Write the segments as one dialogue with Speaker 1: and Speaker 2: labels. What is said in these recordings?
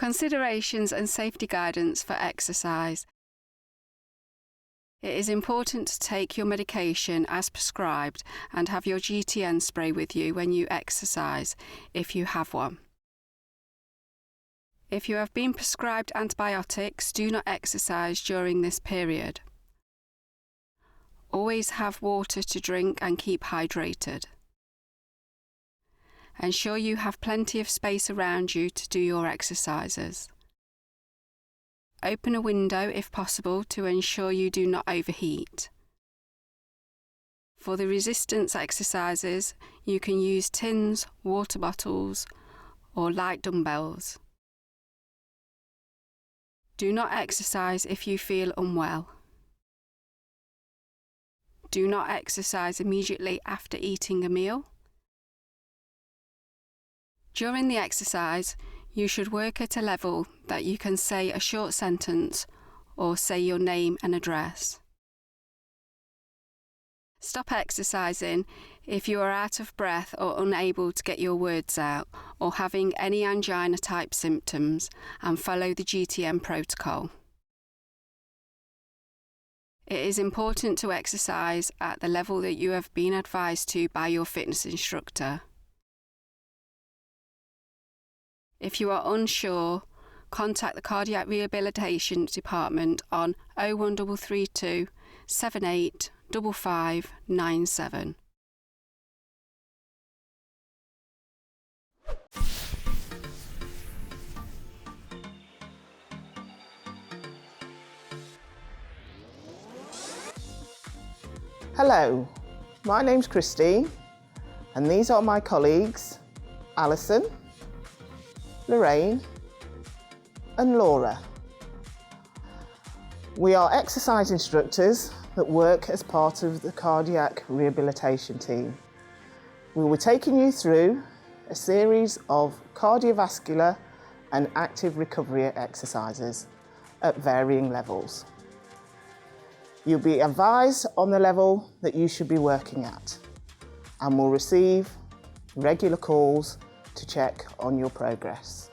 Speaker 1: Considerations and safety guidance for exercise. It is important to take your medication as prescribed and have your GTN spray with you when you exercise, if you have one. If you have been prescribed antibiotics, do not exercise during this period. Always have water to drink and keep hydrated. Ensure you have plenty of space around you to do your exercises. Open a window if possible to ensure you do not overheat. For the resistance exercises, you can use tins, water bottles, or light dumbbells. Do not exercise if you feel unwell. Do not exercise immediately after eating a meal. During the exercise, you should work at a level that you can say a short sentence or say your name and address. Stop exercising if you are out of breath or unable to get your words out or having any angina-type symptoms, and follow the GTN protocol. It is important to exercise at the level that you have been advised to by your fitness instructor. If you are unsure, contact the Cardiac Rehabilitation Department on 01332 78 5597.
Speaker 2: Hello, my name's Christine, and these are my colleagues, Alison, Lorraine and Laura. We are exercise instructors that work as part of the cardiac rehabilitation team. We were taking you through a series of cardiovascular and active recovery exercises at varying levels. You'll be advised on the level that you should be working at and will receive regular calls to check on your progress.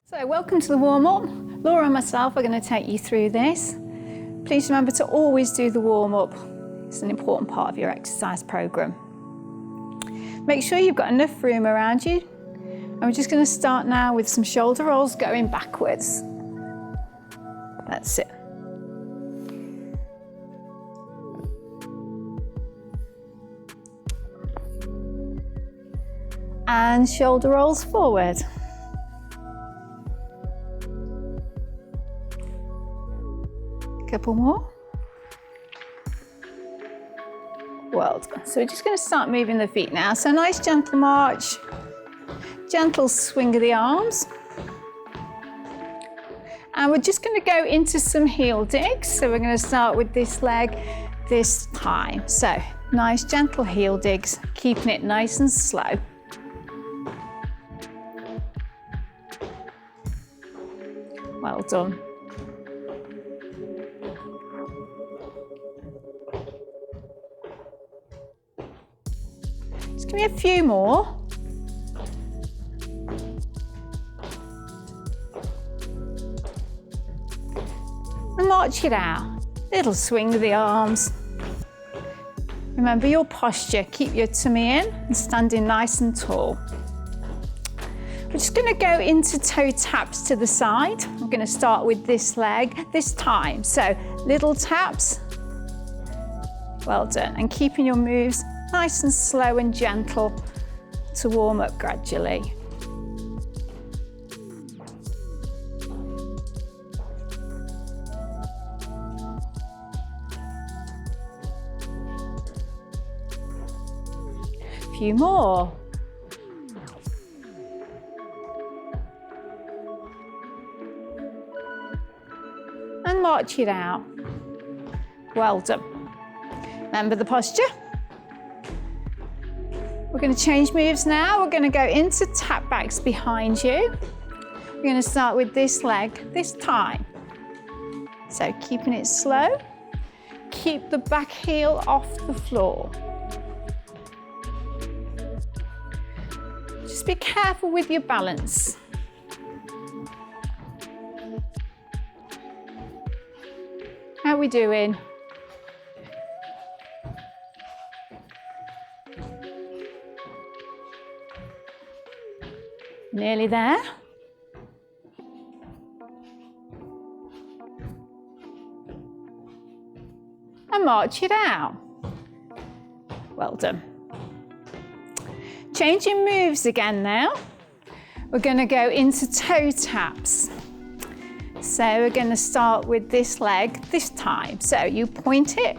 Speaker 3: So welcome to the warm-up. Laura and myself are going to take you through this. Please remember to always do the warm-up. It's an important part of your exercise programme. Make sure you've got enough room around you. And we're just going to start now with some shoulder rolls going backwards. That's it. And shoulder rolls forward. Couple more. Well done. So we're just going to start moving the feet now. So nice gentle march, gentle swing of the arms. And we're just going to go into some heel digs. So we're going to start with this leg this time. So nice gentle heel digs, keeping it nice and slow. Well done. Just give me a few more. And march it out. Little swing of the arms. Remember your posture. Keep your tummy in and standing nice and tall. We're just going to go into toe taps to the side. I'm going to start with this leg this time. So little taps. Well done. And keeping your moves nice and slow and gentle to warm up gradually. A few more. And march it out. Well done. Remember the posture. We're going to change moves now. We're going to go into tap backs behind you. We're going to start with this leg this time. So keeping it slow. Keep the back heel off the floor. Just be careful with your balance. How are we doing? Nearly there. And march it out. Well done. Changing moves again now. We're going to go into toe taps. So we're going to start with this leg this time. So you point it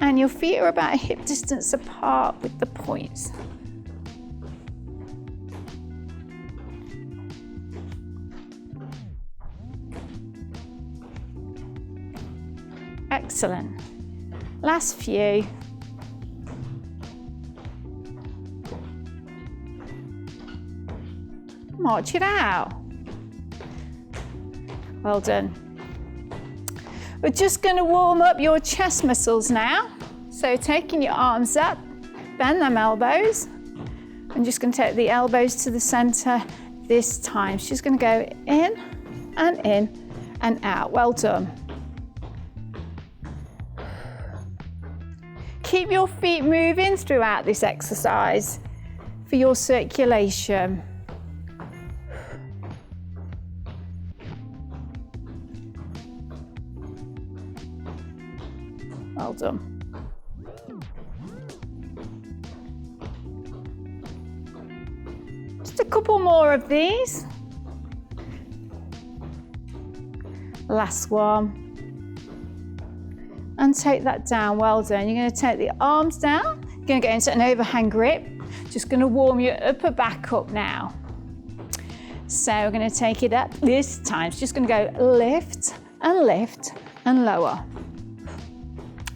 Speaker 3: and your feet are about a hip distance apart with the points. Excellent. Last few. March it out. Well done. We're just going to warm up your chest muscles now. So taking your arms up, bend them elbows. I'm just going to take the elbows to the center this time. She's going to go in and out. Well done. Keep your feet moving throughout this exercise for your circulation. Well done. Just a couple more of these. Last one. And take that down. Well done. You're going to take the arms down. You're going to go into an overhand grip. Just going to warm your upper back up now. So we're going to take it up this time. It's just going to go lift and lower.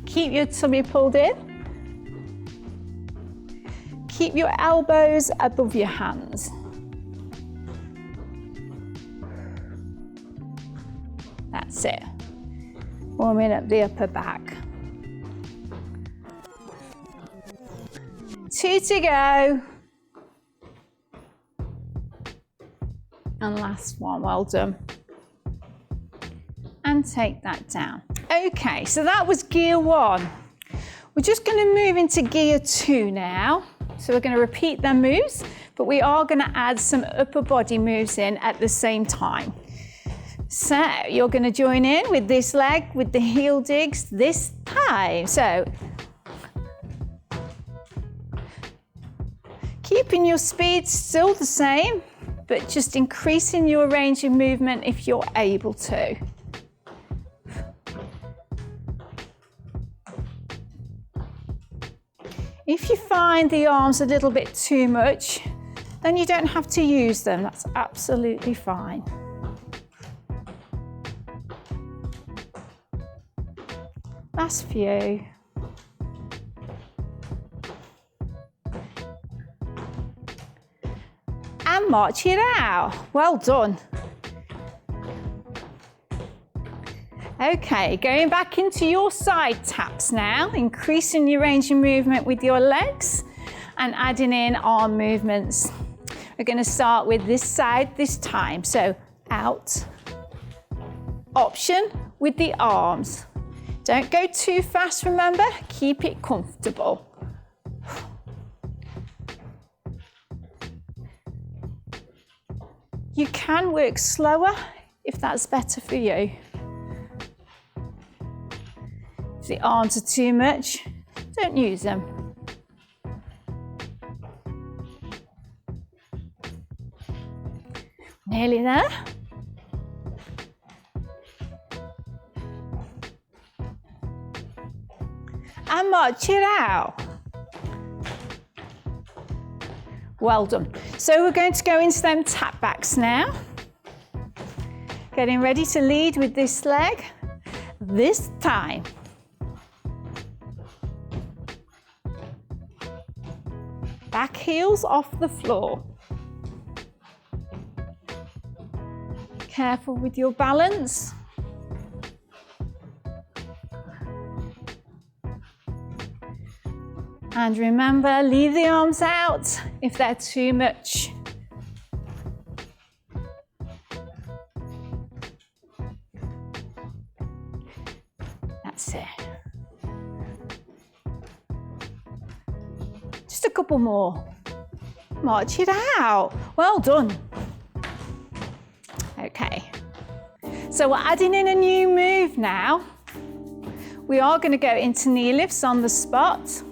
Speaker 3: Keep your tummy pulled in. Keep your elbows above your hands. That's it. Warming up the upper back. 2 to go. And last one, well done. And take that down. Okay, so that was gear 1. We're just going to move into gear 2 now. So we're going to repeat the moves, but we are going to add some upper body moves in at the same time. So you're going to join in with this leg with the heel digs this time. So keeping your speed still the same, but just increasing your range of movement if you're able to. If you find the arms a little bit too much, then you don't have to use them. That's absolutely fine. Last few. And march it out. Well done. Okay, going back into your side taps now, increasing your range of movement with your legs and adding in arm movements. We're going to start with this side this time. So out, option with the arms. Don't go too fast, remember, keep it comfortable. You can work slower if that's better for you. If the arms are too much, don't use them. Nearly there. And march it out. Well done. So we're going to go into them tap backs now. Getting ready to lead with this leg this time. Back heels off the floor. Careful with your balance. And remember, leave the arms out if they're too much. That's it. Just a couple more. March it out. Well done. Okay. So we're adding in a new move now. We are going to go into knee lifts on the spot.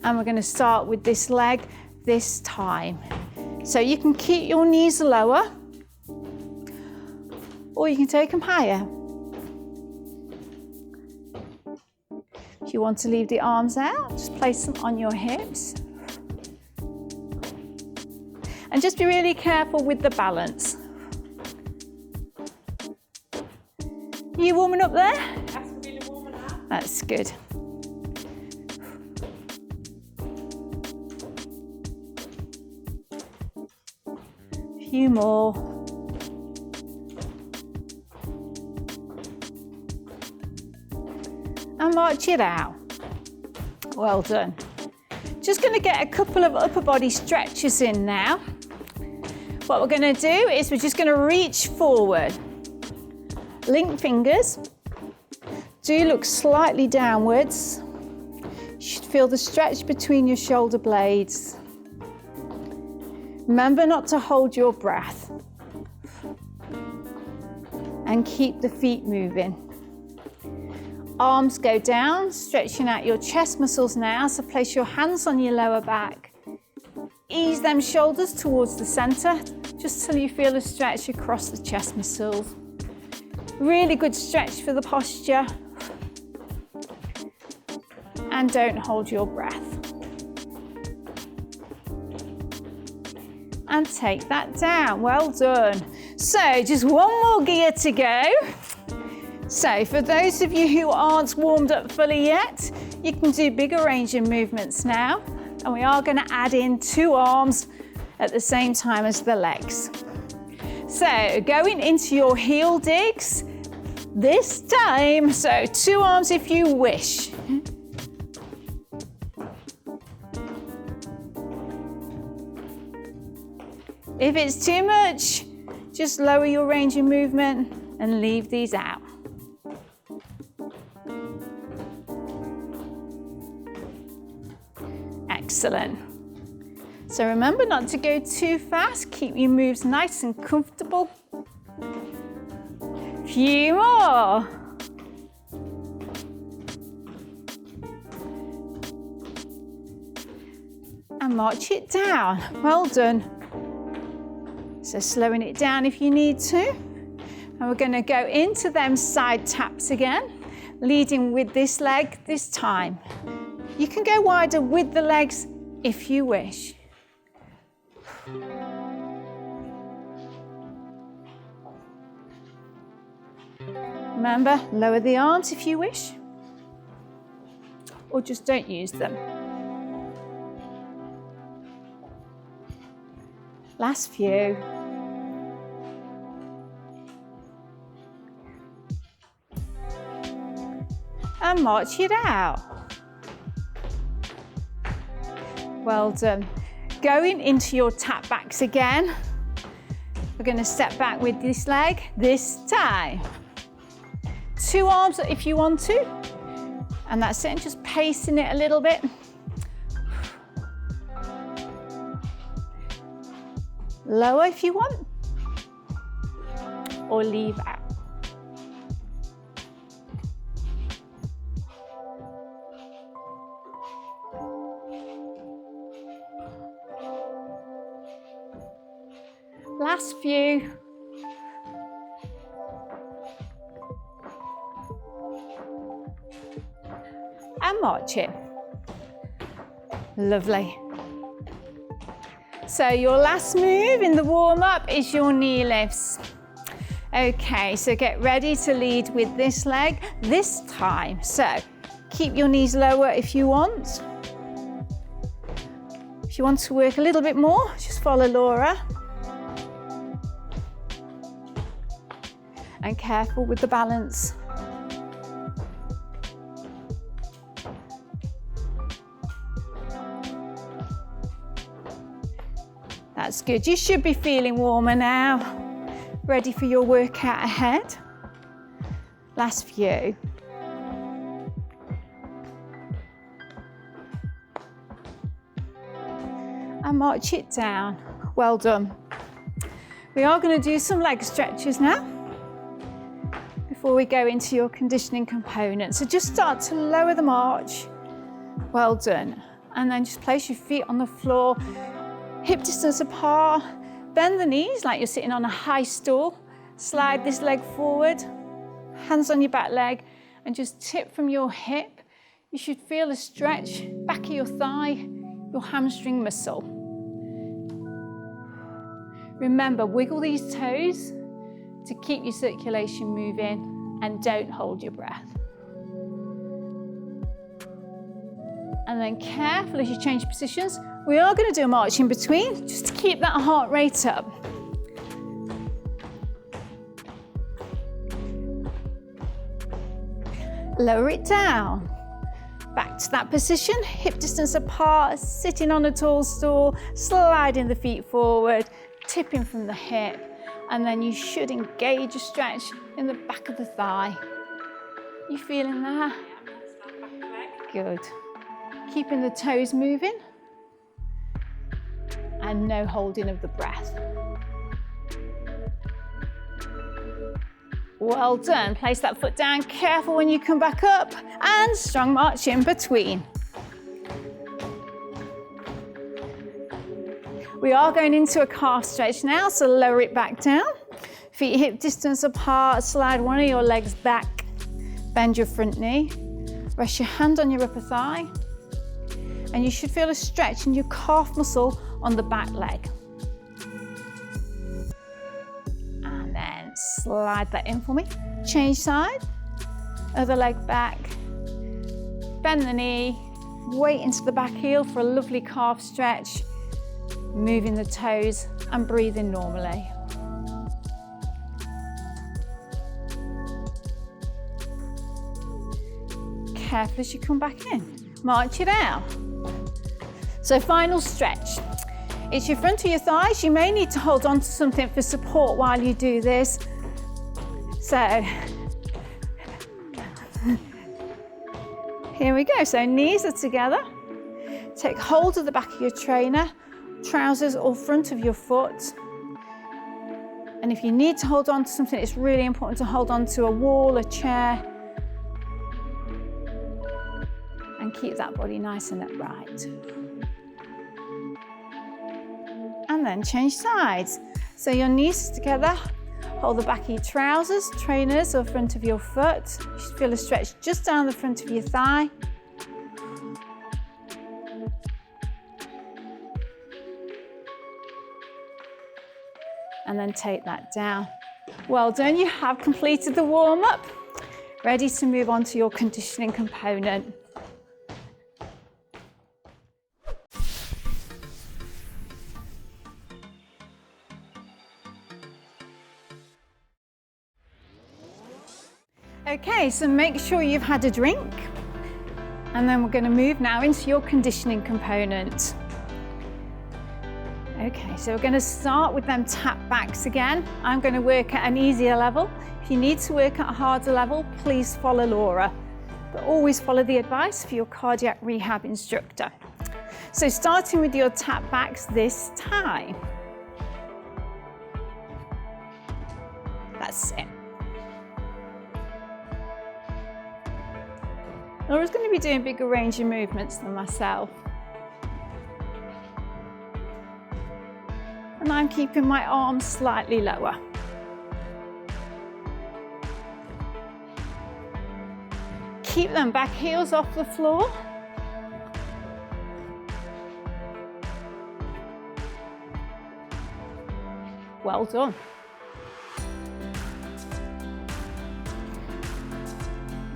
Speaker 3: And we're going to start with this leg this time. So you can keep your knees lower, or you can take them higher. If you want to leave the arms out, just place them on your hips. And just be really careful with the balance. You warming up there?
Speaker 4: That's really warming up.
Speaker 3: That's good. Few more. And march it out. Well done. Just going to get a couple of upper body stretches in now. What we're going to do is we're just going to reach forward. Link fingers. Do look slightly downwards. You should feel the stretch between your shoulder blades. Remember not to hold your breath. And keep the feet moving. Arms go down, stretching out your chest muscles now. So place your hands on your lower back. Ease them shoulders towards the center, just till you feel a stretch across the chest muscles. Really good stretch for the posture. And don't hold your breath. And take that down. Well done. So just one more gear to go. So for those of you who aren't warmed up fully yet, you can do bigger range of movements now. And we are going to add in 2 arms at the same time as the legs. So going into your heel digs this time. So 2 arms if you wish. If it's too much, just lower your range of movement and leave these out. Excellent. So remember not to go too fast. Keep your moves nice and comfortable. Few more. And march it down. Well done. So slowing it down if you need to. And we're going to go into them side taps again, leading with this leg this time. You can go wider with the legs if you wish. Remember, lower the arms if you wish, or just don't use them. Last few. And march it out. Well done. Going into your tap backs again. We're going to step back with this leg this time. 2 arms if you want to. And that's it, and just pacing it a little bit. Lower if you want, or leave out. Last few. And march it. Lovely. So your last move in the warm-up is your knee lifts. Okay, so get ready to lead with this leg this time. So keep your knees lower if you want. If you want to work a little bit more, just follow Laura. And careful with the balance. That's good. You should be feeling warmer now. Ready for your workout ahead. Last few. And march it down. Well done. We are going to do some leg stretches now before we go into your conditioning component. So just start to lower the march. Well done. And then just place your feet on the floor, hip distance apart. Bend the knees like you're sitting on a high stool. Slide this leg forward, hands on your back leg, and just tip from your hip. You should feel a stretch, back of your thigh, your hamstring muscle. Remember, wiggle these toes to keep your circulation moving and don't hold your breath. And then careful as you change positions, we are going to do a march in between just to keep that heart rate up. Lower it down. Back to that position, hip distance apart, sitting on a tall stool, sliding the feet forward, tipping from the hip, and then you should engage a stretch in the back of the thigh. You feeling that? Good. Keeping the toes moving and no holding of the breath. Well done. Place that foot down, careful when you come back up, and strong march in between. We are going into a calf stretch now, so lower it back down. Feet hip distance apart, slide one of your legs back, bend your front knee, rest your hand on your upper thigh, and you should feel a stretch in your calf muscle on the back leg. And then slide that in for me. Change side, other leg back, bend the knee, weight into the back heel for a lovely calf stretch, moving the toes and breathing normally. Careful as you come back in. March it out. So final stretch. It's your front of your thighs. You may need to hold on to something for support while you do this. So here we go. So knees are together. Take hold of the back of your trainer, trousers or front of your foot. And if you need to hold on to something, it's really important to hold on to a wall, a chair, and keep that body nice and upright. And then change sides. So your knees together, hold the back of your trousers, trainers or front of your foot. You should feel a stretch just down the front of your thigh. And then take that down. Well done, you have completed the warm-up. Ready to move on to your conditioning component. Okay, so make sure you've had a drink, and then we're going to move now into your conditioning component. Okay, so we're going to start with them tap backs again. I'm going to work at an easier level. If you need to work at a harder level, please follow Laura, but always follow the advice for your cardiac rehab instructor. So starting with your tap backs this time. That's it. Laura's going to be doing bigger range of movements than myself. And I'm keeping my arms slightly lower. Keep them back heels off the floor. Well done.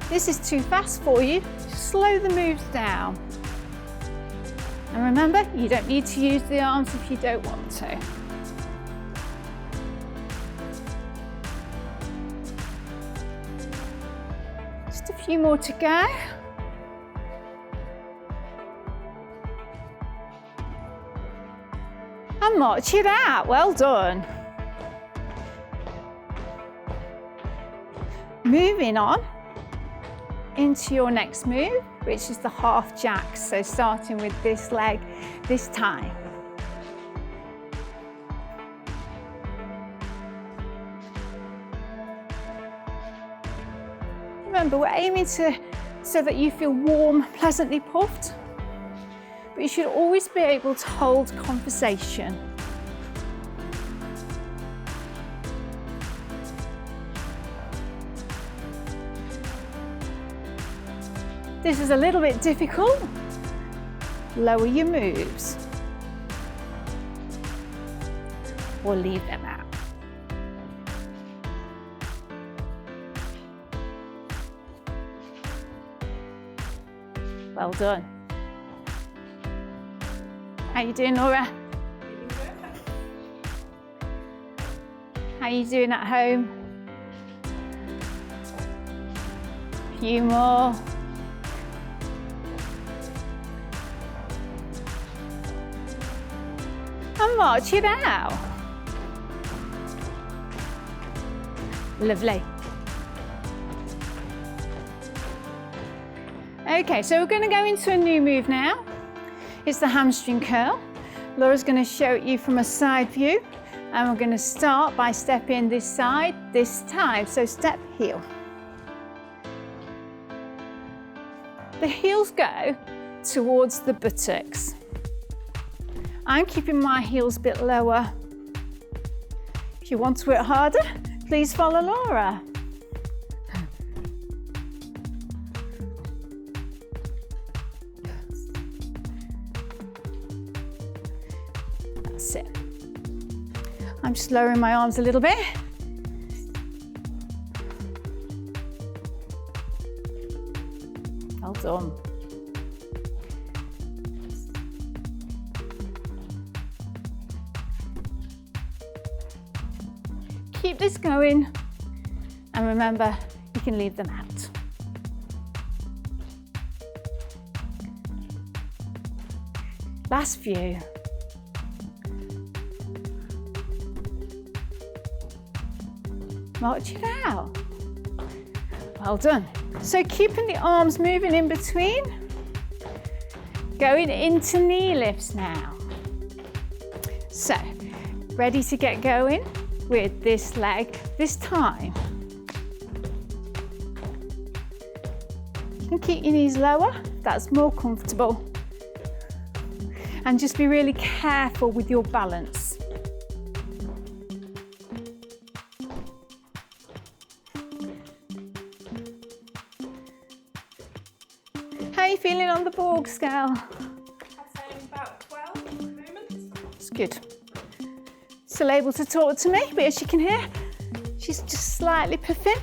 Speaker 3: If this is too fast for you, slow the moves down. And remember, you don't need to use the arms if you don't want to. Just a few more to go. And march it out. Well done. Moving on into your next move, which is the half jack. So starting with this leg this time. Remember, we're aiming so that you feel warm, pleasantly puffed, but you should always be able to hold conversation. This is a little bit difficult. Lower your moves or leave them out. Well done. How you doing, Laura? How you doing at home? A few more. And march it out. Lovely. Okay, so we're going to go into a new move now. It's the hamstring curl. Laura's going to show it you from a side view, and we're going to start by stepping this side this time. So step heel. The heels go towards the buttocks. I'm keeping my heels a bit lower. If you want to work harder, please follow Laura. That's it. I'm just lowering my arms a little bit. Well done. Keep this going, and remember, you can leave them out. Last few. March it out. Well done. So keeping the arms moving in between, going into knee lifts now. So, ready to get going with this leg this time. You can keep your knees lower, that's more comfortable. And just be really careful with your balance. How are you feeling on the Borg scale?
Speaker 4: I'd say about 12 at the moment.
Speaker 3: It's good. Still able to talk to me, but as you can hear, she's just slightly puffing.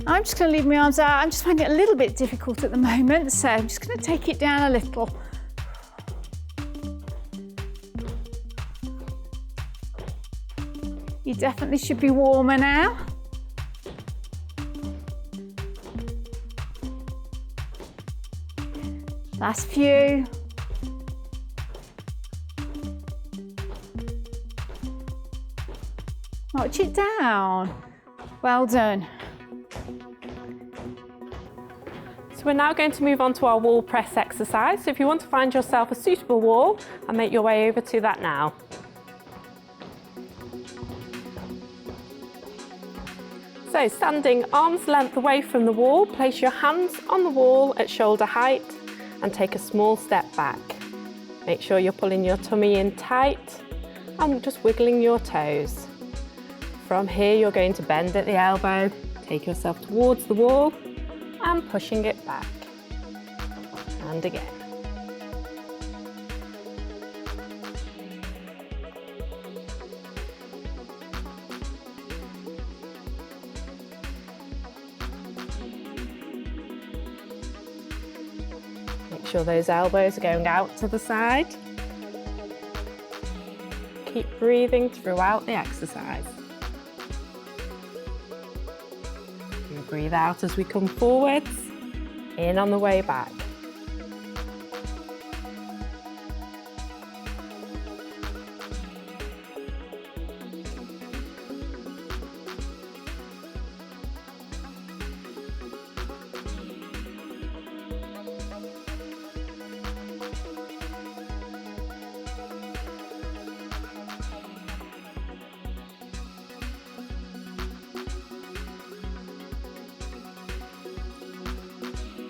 Speaker 3: I'm just going to leave my arms out. I'm just finding it a little bit difficult at the moment, so I'm just going to take it down a little. You definitely should be warmer now. Last few. March it down. Well done.
Speaker 4: So we're now going to move on to our wall press exercise. So if you want to find yourself a suitable wall, and make your way over to that now. So standing arm's length away from the wall, place your hands on the wall at shoulder height and take a small step back. Make sure you're pulling your tummy in tight and just wiggling your toes. From here, you're going to bend at the elbow, take yourself towards the wall and pushing it back. And again. Make sure those elbows are going out to the side. Keep breathing throughout the exercise. And breathe out as we come forwards, in on the way back.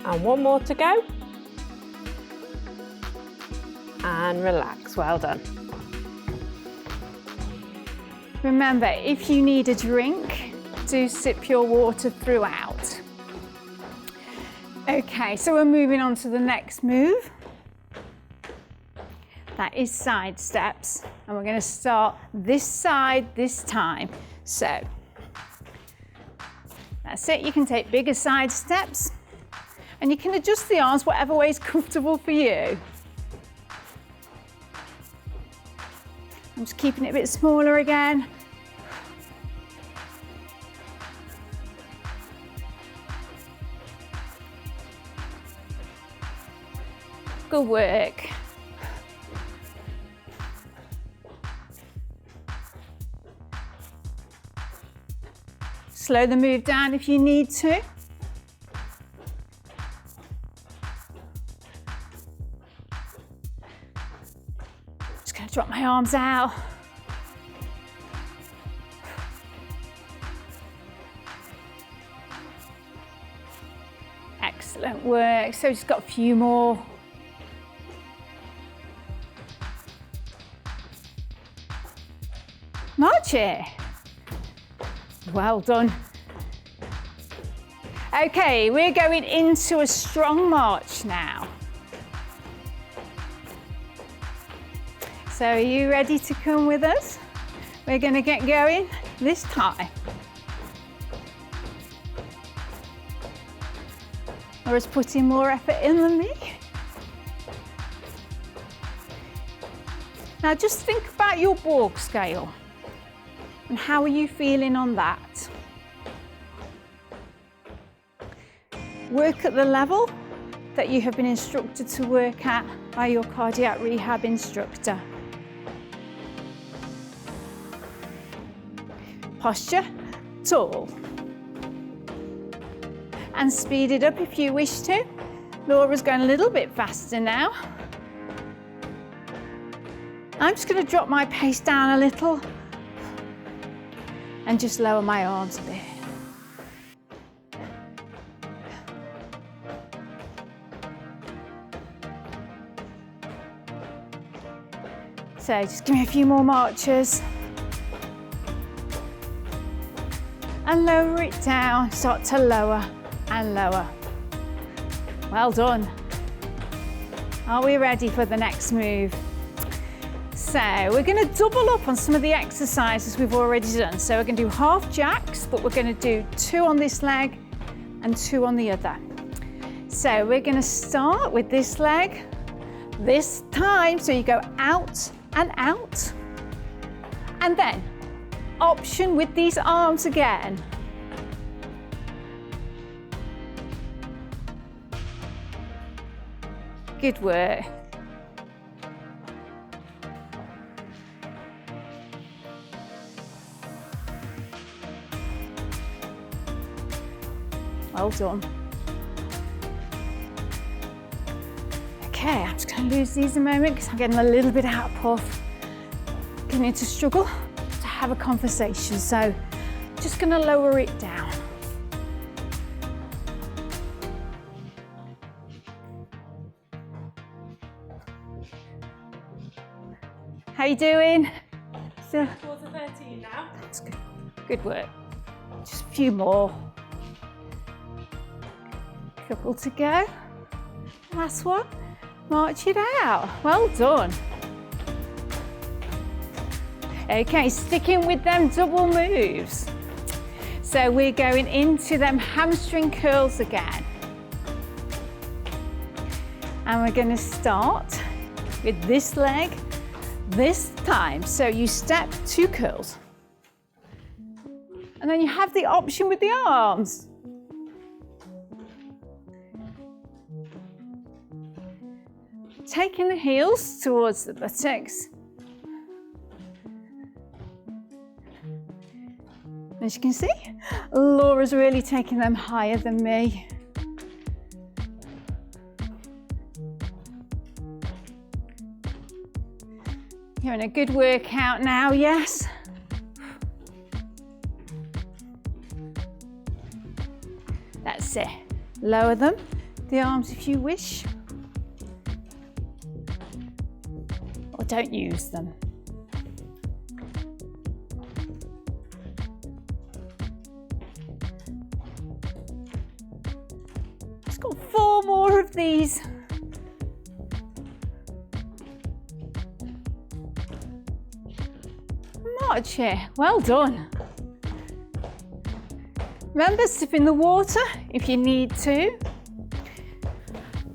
Speaker 4: And one more to go. And relax, well done.
Speaker 3: Remember, if you need a drink, do sip your water throughout. Okay, so we're moving on to the next move. That is side steps, and we're going to start this side this time. So that's it. You can take bigger side steps, and you can adjust the arms whatever way is comfortable for you. I'm just keeping it a bit smaller again. Good work. Slow the move down if you need to. Just going to drop my arms out. Excellent work. So just got a few more. March it. Well done. Okay, we're going into a strong march now. So are you ready to come with us? We're going to get going this time. Laura's putting more effort in than me. Now just think about your Borg scale. And how are you feeling on that? Work at the level that you have been instructed to work at by your cardiac rehab instructor. Posture, tall. And speed it up if you wish to. Laura's going a little bit faster now. I'm just going to drop my pace down a little and just lower my arms a bit. So just give me a few more marches. And lower it down, start to lower and lower. Well done. Are we ready for the next move? So we're going to double up on some of the exercises we've already done. So we're going to do half jacks, but we're going to do 2 on this leg and 2 on the other. So we're going to start with this leg this time. So you go out and out. And then option with these arms again. Good work. Well done. Okay, I'm just going to lose these a moment because I'm getting a little bit out of puff. Beginning to struggle to have a conversation, so just going to lower it down. How you doing? Still?
Speaker 4: Towards the 13 now.
Speaker 3: That's good. Good work. Just a few more. Couple to go. Last one. March it out. Well done. Okay, sticking with them double moves. So we're going into them hamstring curls again. And we're going to start with this leg this time. So you step 2 curls. And then you have the option with the arms. Taking the heels towards the buttocks. As you can see, Laura's really taking them higher than me. You're in a good workout now, yes? That's it. Lower them the arms if you wish, or don't use them. Just got 4 more of these. March here, well done. Remember, sip in the water if you need to.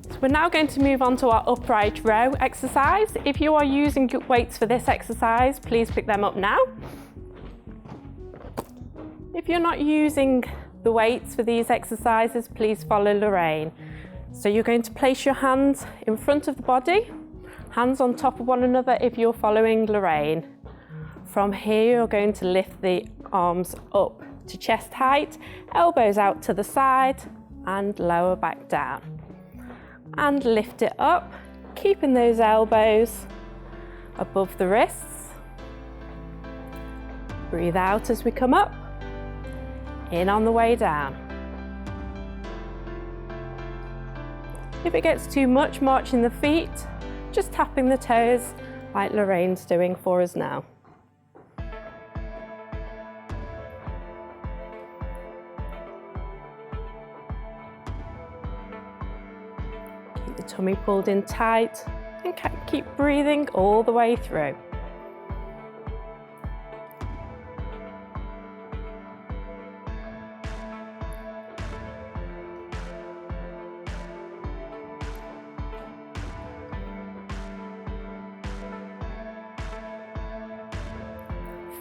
Speaker 4: So we're now going to move on to our upright row exercise. If you are using weights for this exercise, please pick them up now. If you're not using the weights for these exercises, please follow Lorraine. So you're going to place your hands in front of the body, hands on top of one another if you're following Lorraine. From here, you're going to lift the arms up to chest height, elbows out to the side and lower back down. And lift it up, keeping those elbows above the wrists. Breathe out as we come up, in on the way down. If it gets too much, marching the feet, just tapping the toes like Lorraine's doing for us now. Tummy pulled in tight and keep breathing all the way through.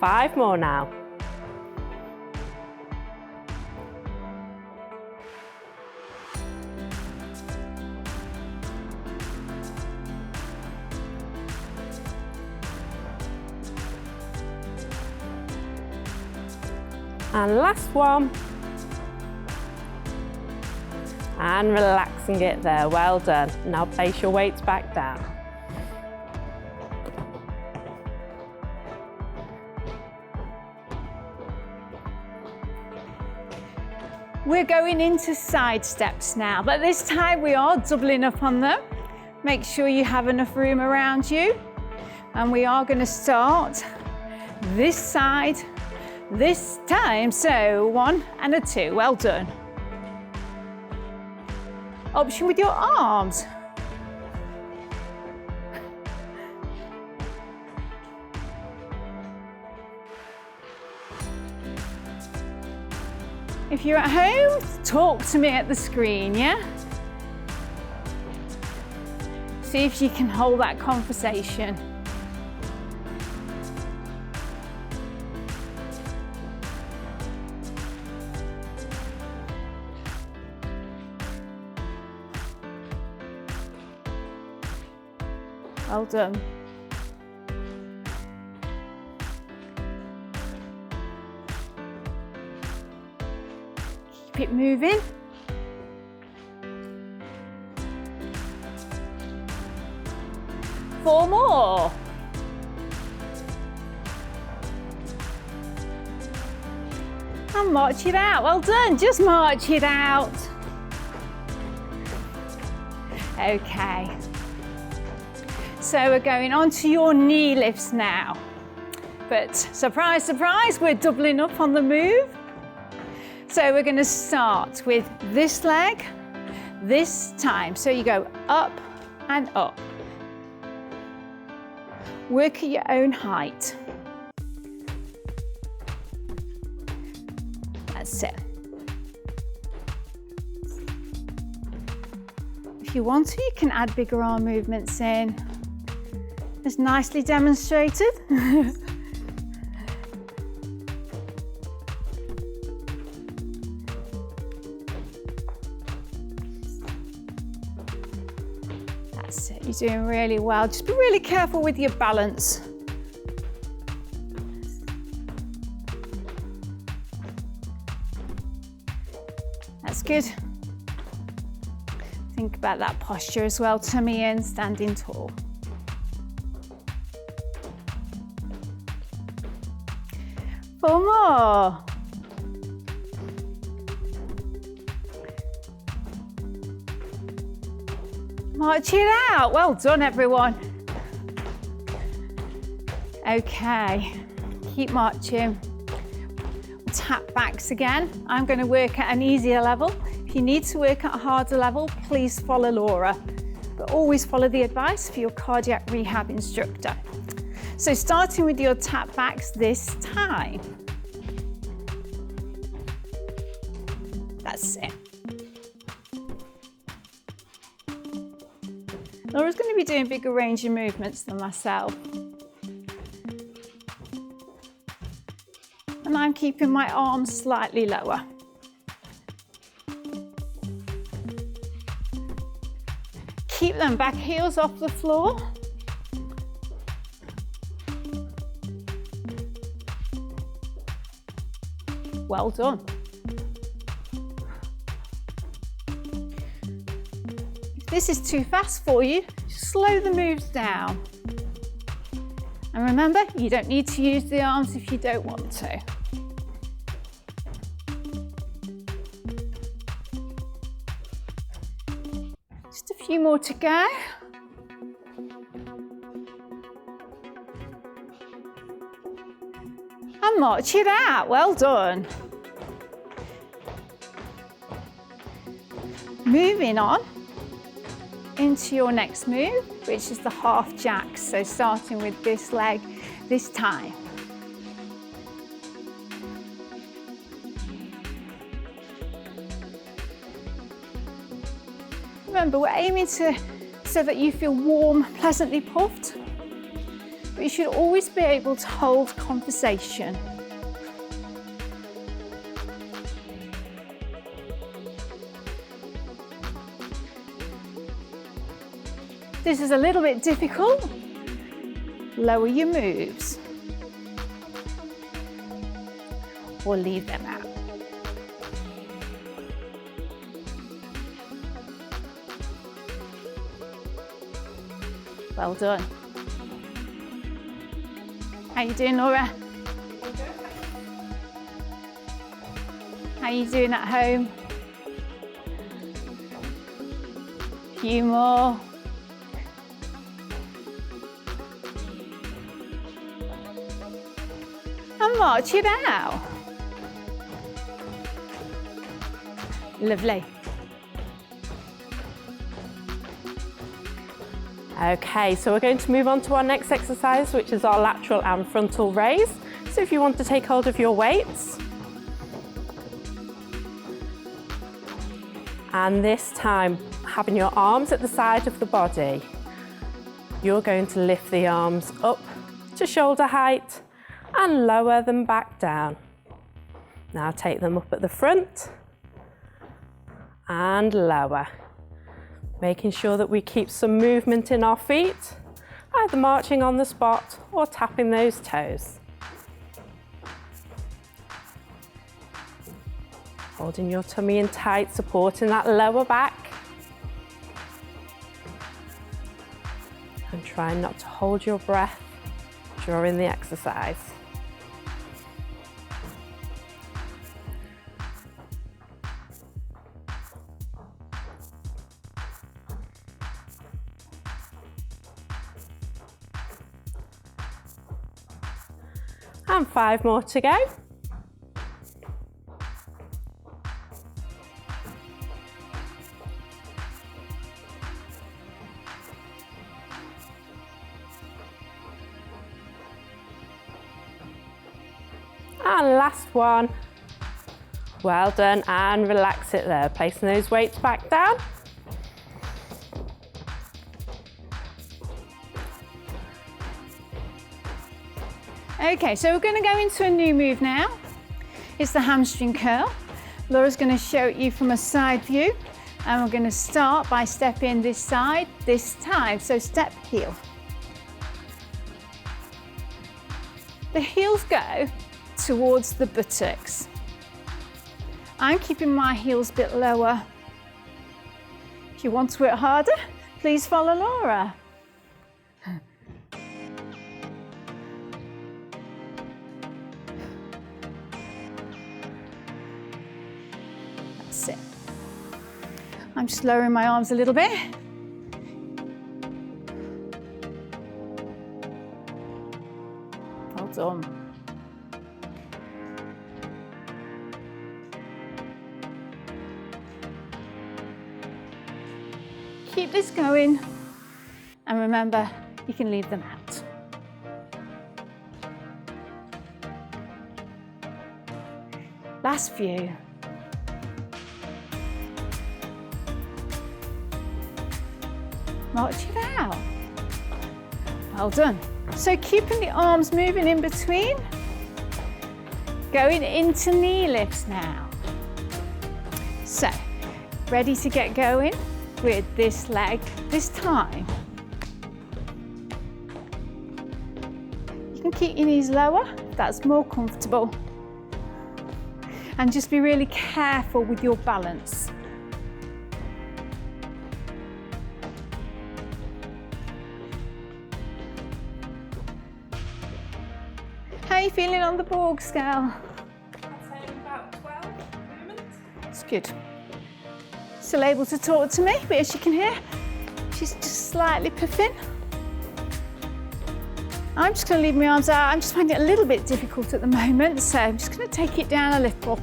Speaker 4: Five more now. And last one. And relaxing it there, well done. Now place your weights back down.
Speaker 3: We're going into side steps now, but this time we are doubling up on them. Make sure you have enough room around you. And we are going to start this side this time, so 1 and a 2, well done. Option with your arms. If you're at home, talk to me at the screen, yeah? See if you can hold that conversation. Well done. Keep it moving. Four more. And march it out. Well done. Just march it out. Okay. So we're going on to your knee lifts now. But surprise, surprise, we're doubling up on the move. So we're going to start with this leg this time. So you go up and up. Work at your own height. That's it. If you want to, you can add bigger arm movements in. It's nicely demonstrated. That's it, you're doing really well. Just be really careful with your balance. That's good. Think about that posture as well, tummy in, standing tall. Four more. March it out. Well done, everyone. Okay, keep marching. Tap backs again. I'm going to work at an easier level. If you need to work at a harder level, please follow Laura, but always follow the advice for your cardiac rehab instructor. So starting with your tap backs this time. That's it. Laura's going to be doing bigger range of movements than myself. And I'm keeping my arms slightly lower. Keep them back heels off the floor. Well done. If this is too fast for you, slow the moves down. And remember, you don't need to use the arms if you don't want to. Just a few more to go. And march it out. Well done. Moving on into your next move, which is the half jack. So starting with this leg this time. Remember, we're aiming so that you feel warm, pleasantly puffed, but you should always be able to hold conversation. This is a little bit difficult. Lower your moves or leave them out. Well done. How you doing, Laura? How you doing at home? A few more. And march it out. Lovely.
Speaker 4: Okay, so we're going to move on to our next exercise, which is our lateral and frontal raise. So if you want to take hold of your weights, and this time having your arms at the side of the body, you're going to lift the arms up to shoulder height and lower them back down. Now take them up at the front and lower. Making sure that we keep some movement in our feet, either marching on the spot or tapping those toes. Holding your tummy in tight, supporting that lower back. And trying not to hold your breath during the exercise. And 5 more to go. And last one. Well done, and relax it there, placing those weights back down.
Speaker 3: Okay, so we're going to go into a new move now. It's the hamstring curl. Laura's going to show it you from a side view, and we're going to start by stepping this side this time. So step heel. The heels go towards the buttocks. I'm keeping my heels a bit lower. If you want to work harder, please follow Laura. That's it. I'm just lowering my arms a little bit. done. Keep this going, and remember, you can leave them out. Last few. March it out. Well done. So keeping the arms moving in between. Going into knee lifts now. So, ready to get going with this leg this time. You can keep your knees lower if that's more comfortable. And just be really careful with your balance. How are you feeling on the Borg scale?
Speaker 4: I'd say about 12 movements.
Speaker 3: It's good. Still able to talk to me, but as you can hear, she's just slightly puffing. I'm just going to leave my arms out. I'm just finding it a little bit difficult at the moment, so I'm just going to take it down a little.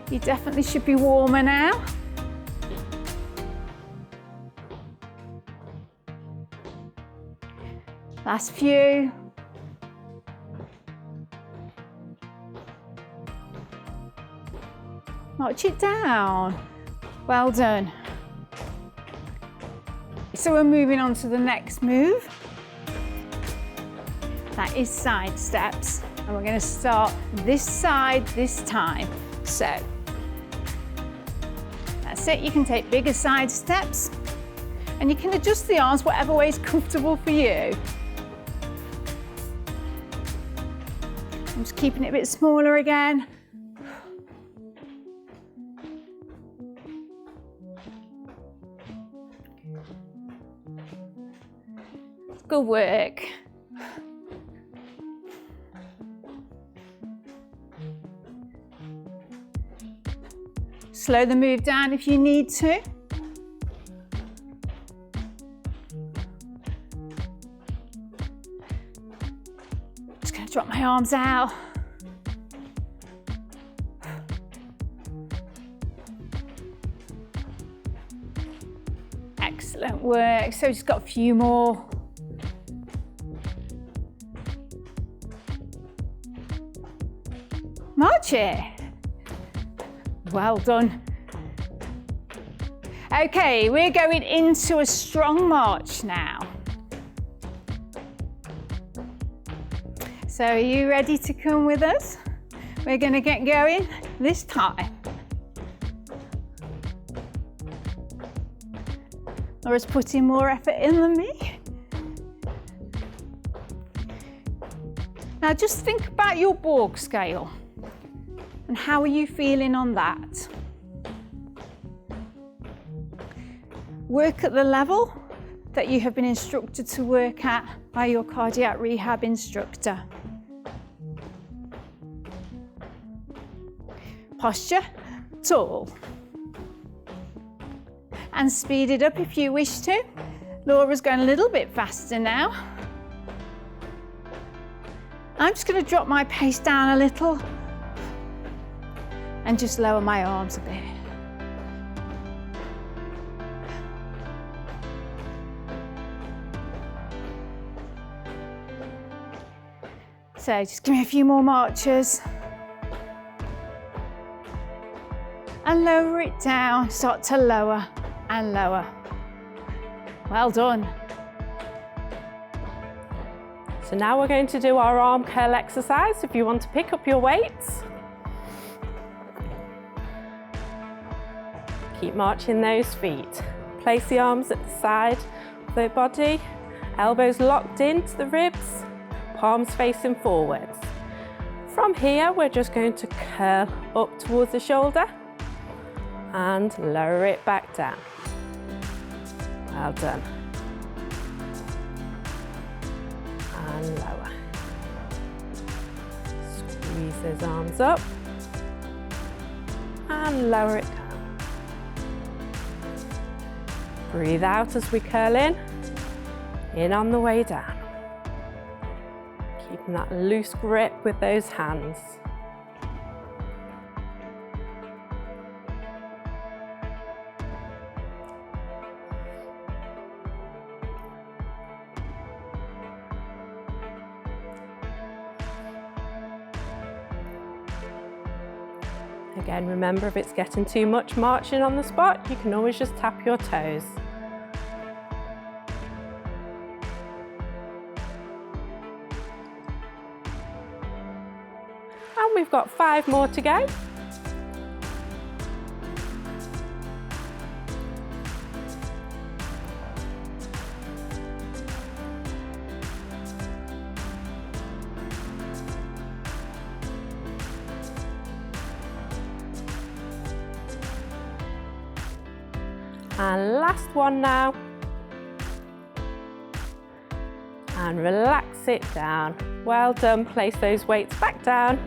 Speaker 3: You definitely should be warmer now. Last few. March it down. Well done. So we're moving on to the next move. That is side steps. And we're going to start this side this time. So that's it. You can take bigger side steps and you can adjust the arms whatever way is comfortable for you. I'm just keeping it a bit smaller again. Good work. Slow the move down if you need to. Just going to drop my arms out. Excellent work. So just got a few more. March it. Well done. Okay, we're going into a strong march now. So are you ready to come with us? We're going to get going this time. Laura's putting more effort in than me. Now just think about your Borg scale. And how are you feeling on that? Work at the level that you have been instructed to work at by your cardiac rehab instructor. Posture, tall. And speed it up if you wish to. Laura's going a little bit faster now. I'm just going to drop my pace down a little and just lower my arms a bit. So just give me a few more marches. And lower it down, start to lower and lower. Well done.
Speaker 4: So now we're going to do our arm curl exercise. If you want to pick up your weights, keep marching those feet. Place the arms at the side of the body, elbows locked into the ribs, palms facing forwards. From here, we're just going to curl up towards the shoulder and lower it back down. Well done. And lower. Squeeze those arms up and lower it down. Breathe out as we curl in on the way down. Keeping that loose grip with those hands. Again, remember, if it's getting too much marching on the spot, you can always just tap your toes. And we've got 5 more to go. And last one now. And relax it down. Well done, place those weights back down.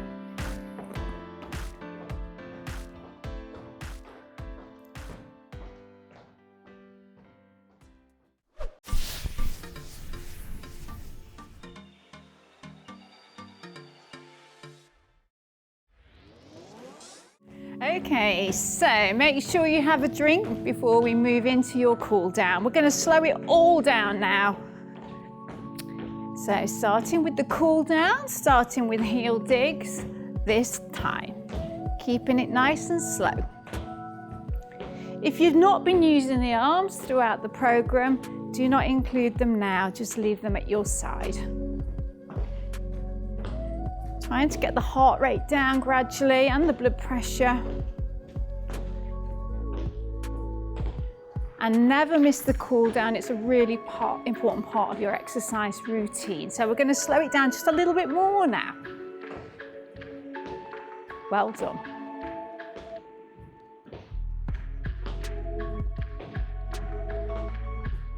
Speaker 3: Okay, so make sure you have a drink before we move into your cool down. We're going to slow it all down now. So starting with the cool down, starting with heel digs this time, keeping it nice and slow. If you've not been using the arms throughout the program, do not include them now, just leave them at your side. Trying to get the heart rate down gradually and the blood pressure. And never miss the cool down. It's a really important part of your exercise routine. So we're going to slow it down just a little bit more now. Well done.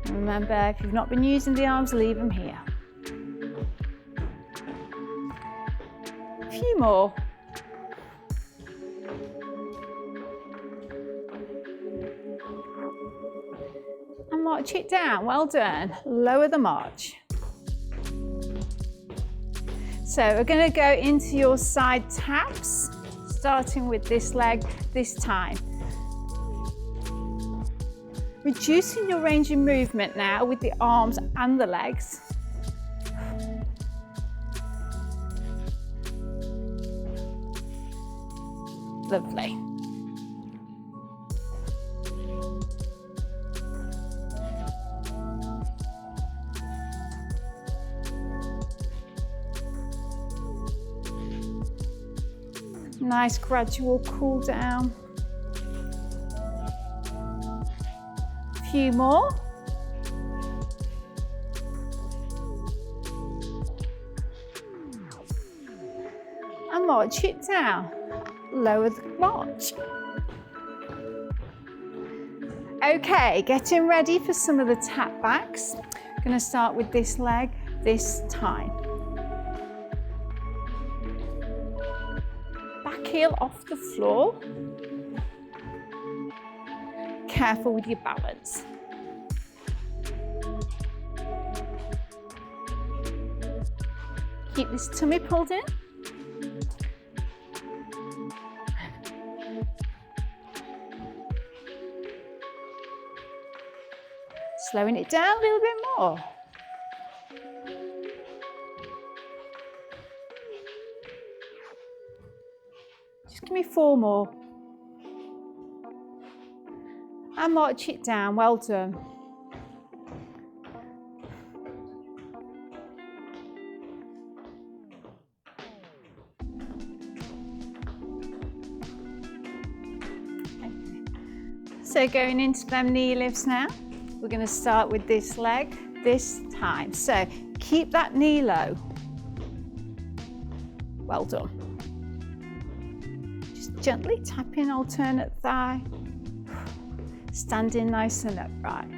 Speaker 3: Remember, if you've not been using the arms, leave them here. A few more. And march it down. Well done. Lower the march. So we're going to go into your side taps, starting with this leg this time. Reducing your range of movement now with the arms and the legs. Lovely. Nice gradual cool down. A few more. And march it down. Lower the march. Okay, getting ready for some of the tap backs. I'm going to start with this leg this time. Back heel off the floor. Careful with your balance. Keep this tummy pulled in. Slowing it down a little bit more. Just give me 4 more. And march it down. Well done. So going into them knee lifts now. We're going to start with this leg this time. So keep that knee low. Well done. Just gently tap in alternate thigh. Standing nice and upright.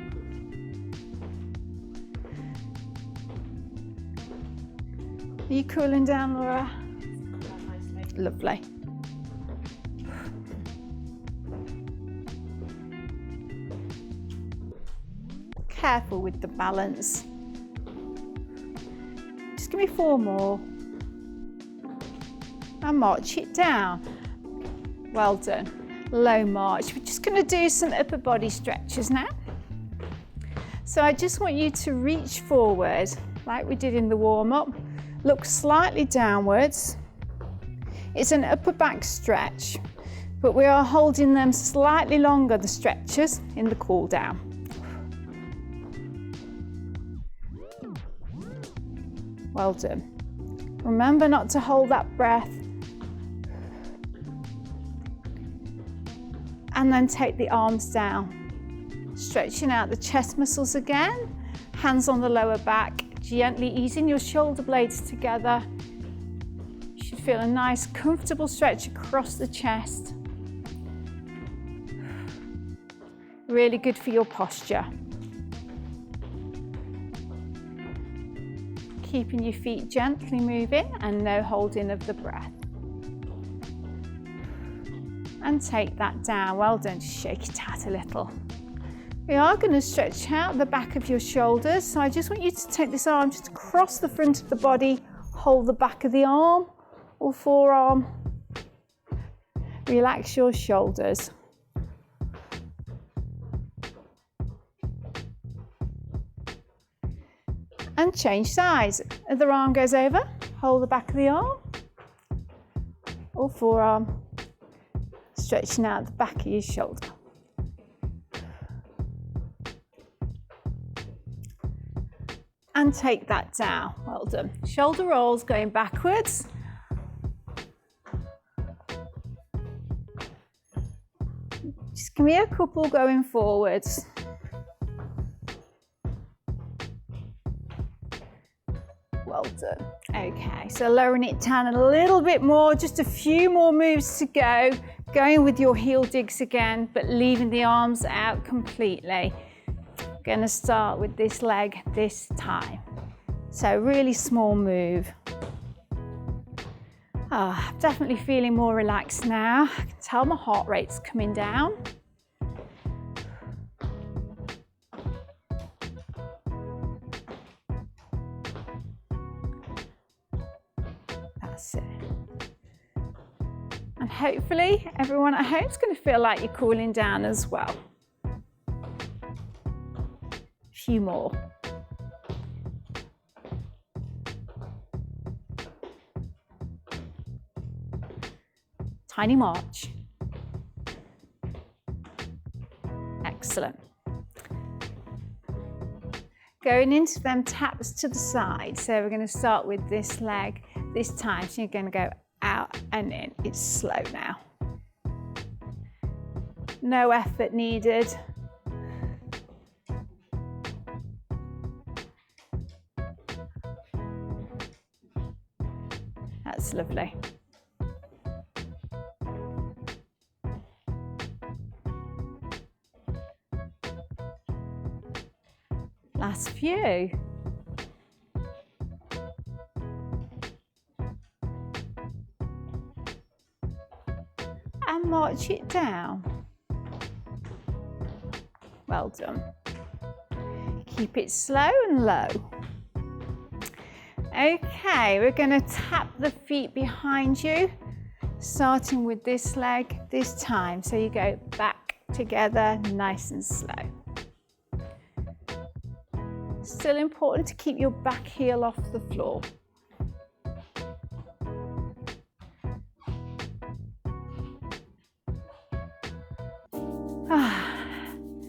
Speaker 3: Are you cooling down, Laura? Lovely. Careful with the balance. Just give me 4 more. And march it down. Well done. Low march. We're just going to do some upper body stretches now. So I just want you to reach forward like we did in the warm-up. Look slightly downwards. It's an upper back stretch, but we are holding them slightly longer, the stretches, in the cool down. Well done. Remember not to hold that breath. And then take the arms down, stretching out the chest muscles again, hands on the lower back, gently easing your shoulder blades together. You should feel a nice, comfortable stretch across the chest. Really good for your posture. Keeping your feet gently moving and no holding of the breath. And take that down. Well done. Just shake it out a little. We are going to stretch out the back of your shoulders. So I just want you to take this arm just across the front of the body, hold the back of the arm or forearm. Relax your shoulders. And change size. Other arm goes over, hold the back of the arm or forearm. Stretching out the back of your shoulder. And take that down. Well done. Shoulder rolls going backwards. Just give me a couple going forwards. Well done. Okay, so lowering it down a little bit more, just a few more moves to go. Going with your heel digs again, but leaving the arms out completely. Going to start with this leg this time. So really small move. I'm definitely feeling more relaxed now. I can tell my heart rate's coming down. That's it. And hopefully everyone at home is going to feel like you're cooling down as well. A few more. Tiny march. Excellent. Going into them taps to the side. So we're going to start with this leg this time. So you're going to go out and in. It's slow now. No effort needed. That's lovely. Last few. And march it down. Well done. Keep it slow and low. Okay, we're going to tap the feet behind you, starting with this leg this time. So you go back together, nice and slow. Still important to keep your back heel off the floor.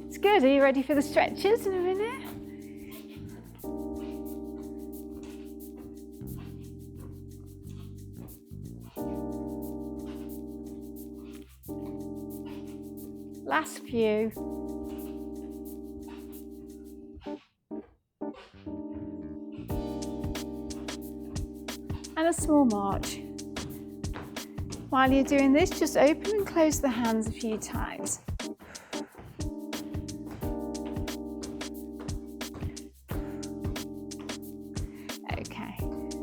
Speaker 3: It's good. Are you ready for the stretches in a minute? Last few. And a small march. While you're doing this, just open and close the hands a few times. Okay,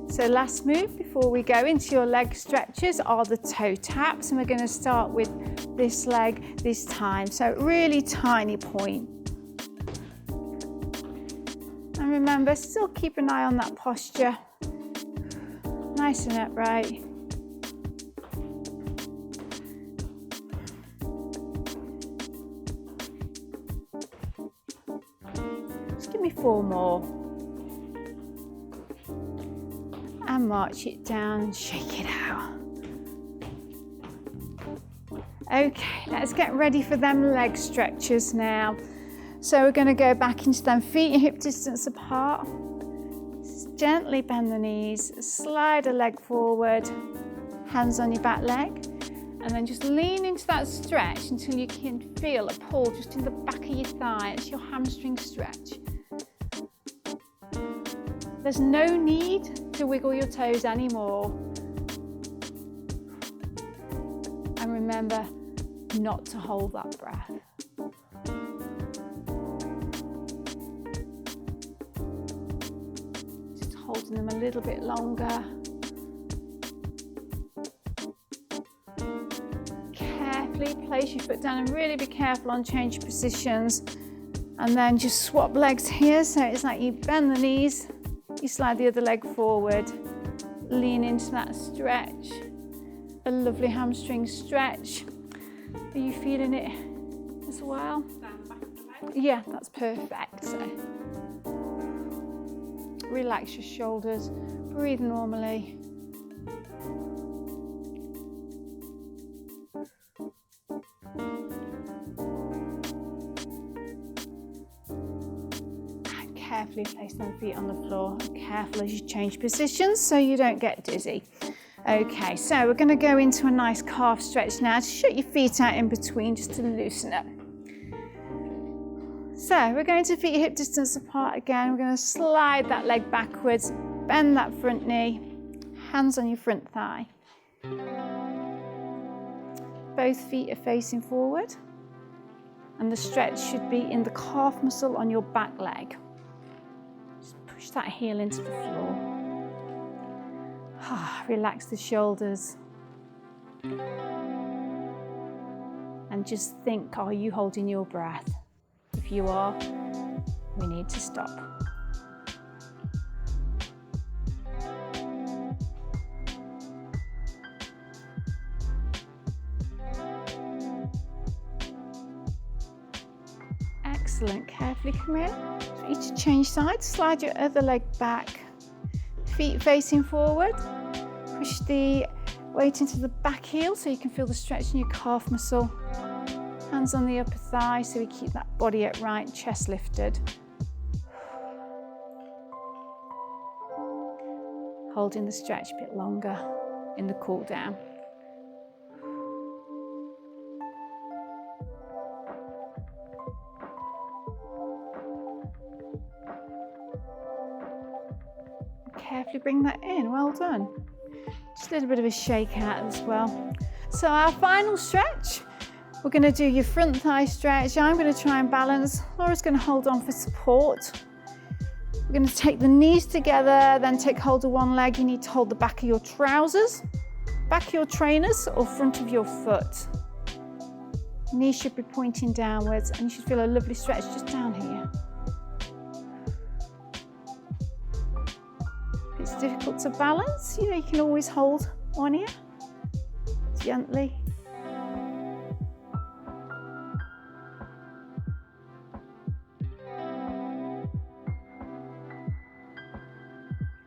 Speaker 3: so last move before we go into your leg stretches are the toe taps, and we're going to start with this leg this time. So really tiny point. And remember, still keep an eye on that posture. Nice and upright. Just give me 4 more. And march it down and shake it out. Okay, let's get ready for them leg stretches now. So we're going to go back into them feet and hip distance apart. Just gently bend the knees, slide a leg forward, hands on your back leg, and then just lean into that stretch until you can feel a pull just in the back of your thigh. It's your hamstring stretch. There's no need to wiggle your toes anymore. And remember not to hold that breath. Just holding them a little bit longer. Carefully place your foot down and really be careful on change positions. And then just swap legs here. So it's like you bend the knees, you slide the other leg forward, lean into that stretch. A lovely hamstring stretch. Are you feeling it as well?
Speaker 4: Down the back of the leg.
Speaker 3: Yeah, that's perfect. So relax your shoulders, breathe normally. And carefully place them feet on the floor. Careful as you change positions so you don't get dizzy. Okay, so we're going to go into a nice calf stretch now. Just shut your feet out in between just to loosen up. So we're going to feet hip distance apart again. We're going to slide that leg backwards, bend that front knee, hands on your front thigh. Both feet are facing forward, and the stretch should be in the calf muscle on your back leg. Just push that heel into the floor. Relax the shoulders. And just think, are you holding your breath? If you are, we need to stop. Excellent. Carefully come in. For you to change sides, slide your other leg back. Feet facing forward. Push the weight into the back heel so you can feel the stretch in your calf muscle. Hands on the upper thigh so we keep that body upright, chest lifted. Holding the stretch a bit longer in the cool down. Carefully bring that in, well done. Just a little bit of a shake out as well. So our final stretch, we're going to do your front thigh stretch. I'm going to try and balance. Laura's going to hold on for support. We're going to take the knees together, then take hold of one leg. You need to hold the back of your trousers, back of your trainers, or front of your foot. Knees should be pointing downwards, and you should feel a lovely stretch just down here. If it's difficult to balance, you can always hold one ear gently.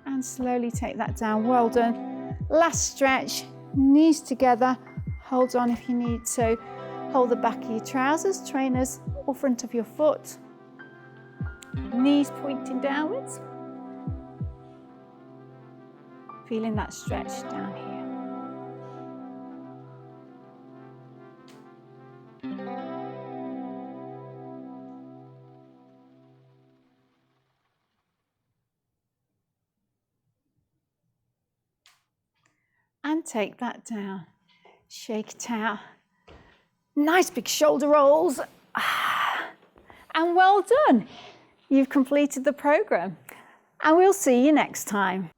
Speaker 3: And slowly take that down. Well done. Last stretch, knees together. Hold on if you need to. Hold the back of your trousers, trainers, or front of your foot. Knees pointing downwards. Feeling that stretch down here. And take that down. Shake it out. Nice big shoulder rolls. And well done. You've completed the program. And we'll see you next time.